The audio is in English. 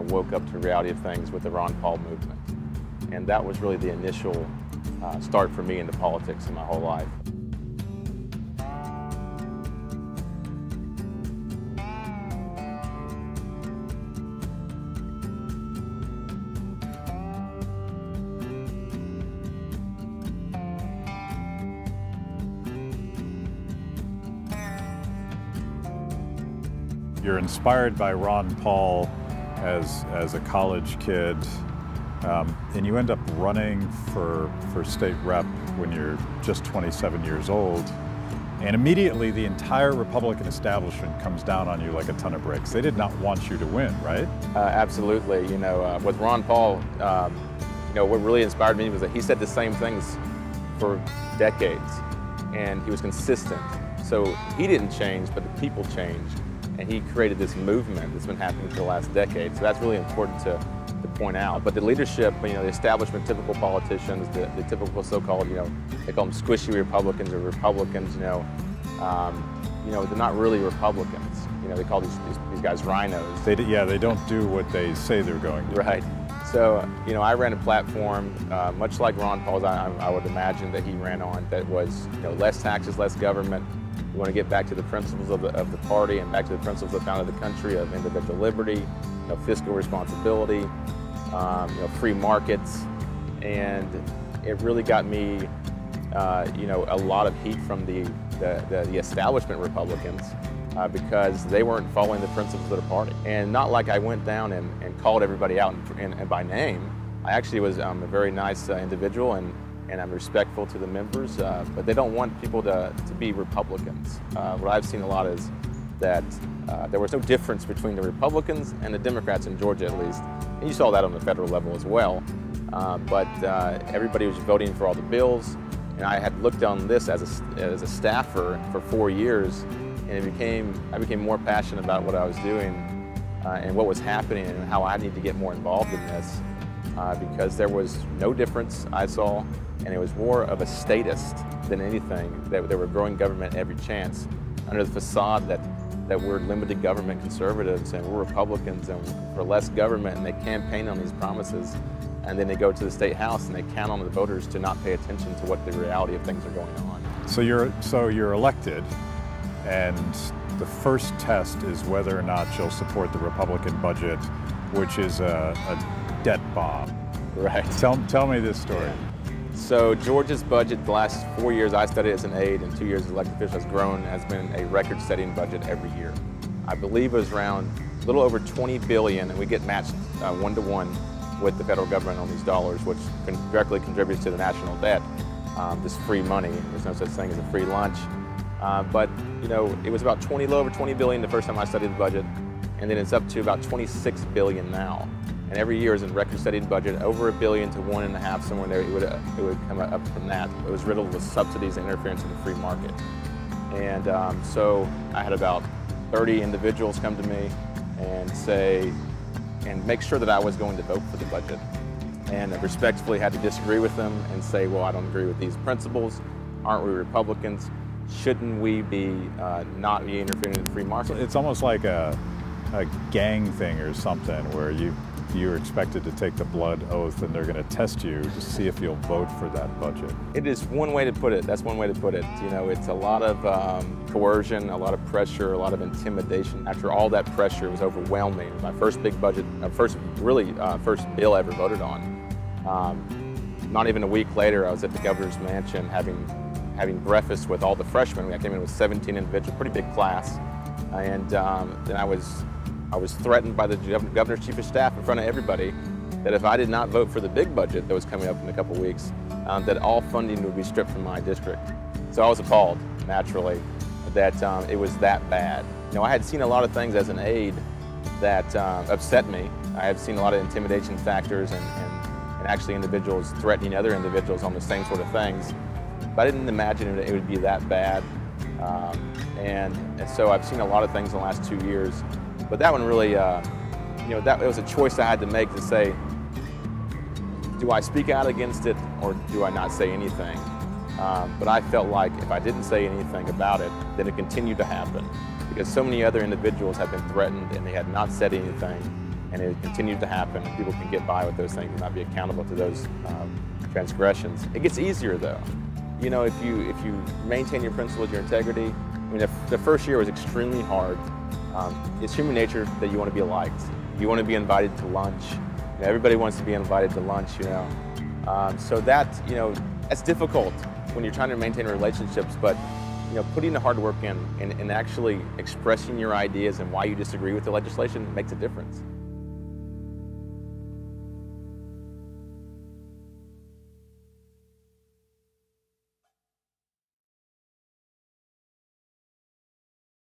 woke up to the reality of things with the Ron Paul movement. And that was really the initial start for me into politics in my whole life. You're inspired by Ron Paul as a college kid, and you end up running for state rep when you're just 27 years old. And immediately the entire Republican establishment comes down on you like a ton of bricks. They did not want you to win, right? Absolutely. You know, with Ron Paul, you know, what really inspired me was that he said the same things for decades, and he was consistent. So he didn't change, but the people changed. And he created this movement that's been happening for the last decade. So that's really important to point out. But the leadership, you know, the establishment, typical politicians, the typical so-called, you know, they call them squishy Republicans or Republicans, you know, they're not really Republicans. You know, they call these guys rhinos. They don't do what they say they're going to. Right. So, you know, I ran a platform, much like Ron Paul's, I would imagine that he ran on, that was, you know, less taxes, less government. We want to get back to the principles of the party and back to the principles that founded the country of individual liberty, you know, fiscal responsibility, you know, free markets, and it really got me, you know, a lot of heat from the establishment Republicans because they weren't following the principles of the party. And not like I went down and called everybody out and by name. I actually was a very nice individual, and I'm respectful to the members, but they don't want people to be Republicans. What I've seen a lot is that there was no difference between the Republicans and the Democrats in Georgia, at least. And you saw that on the federal level as well. But everybody was voting for all the bills, and I had looked on this as a staffer for 4 years, and I became more passionate about what I was doing and what was happening and how I needed to get more involved in this. Because there was no difference I saw, and it was more of a statist than anything, that they were growing government every chance under the facade that we're limited government conservatives and we're Republicans and for less government, and they campaign on these promises, and then they go to the state house and they count on the voters to not pay attention to what the reality of things are going on. So you're elected, and the first test is whether or not you'll support the Republican budget, which is a debt bomb. Right. Tell me this story. Yeah. So Georgia's budget, the last 4 years I studied as an aide and 2 years as elected official, has been a record-setting budget every year. I believe it was around a little over $20 billion, and we get matched 1-to-1 with the federal government on these dollars, which directly contributes to the national debt. This free money, there's no such thing as a free lunch. But you know, it was about a little over $20 billion the first time I studied the budget, and then it's up to about $26 billion now. And every year is in record-setting budget, over $1 billion to 1.5, somewhere in there. It would come up from that. It was riddled with subsidies and interference in the free market. And so I had about 30 individuals come to me and say, and make sure that I was going to vote for the budget. And I respectfully had to disagree with them and say, well, I don't agree with these principles. Aren't we Republicans? Shouldn't we be not be interfering in the free market? It's almost like a gang thing or something, where you're expected to take the blood oath and they're going to test you to see if you'll vote for that budget. It is one way to put it. That's one way to put it. You know, it's a lot of coercion, a lot of pressure, a lot of intimidation. After all that pressure, it was overwhelming. My first big budget, first bill I ever voted on. Not even a week later, I was at the governor's mansion having breakfast with all the freshmen. I came in with 17 individuals, pretty big class, and then I was threatened by the governor's chief of staff in front of everybody that if I did not vote for the big budget that was coming up in a couple of weeks, that all funding would be stripped from my district. So I was appalled, naturally, that it was that bad. You know, I had seen a lot of things as an aide that upset me. I had seen a lot of intimidation factors and actually individuals threatening other individuals on the same sort of things. But I didn't imagine it would be that bad. And so I've seen a lot of things in the last 2 years. But that one really, you know, it was a choice I had to make to say, do I speak out against it or do I not say anything? But I felt like if I didn't say anything about it, then it continued to happen because so many other individuals had been threatened and they had not said anything. and it continues to happen, and people can get by with those things and not be accountable to those transgressions. It gets easier though. You know, if you maintain your principles, your integrity. I mean, the first year was extremely hard. It's human nature that you want to be liked. You want to be invited to lunch. You know, everybody wants to be invited to lunch, you know. So that, you know, that's difficult when you're trying to maintain relationships, but you know, putting the hard work in and actually expressing your ideas and why you disagree with the legislation makes a difference.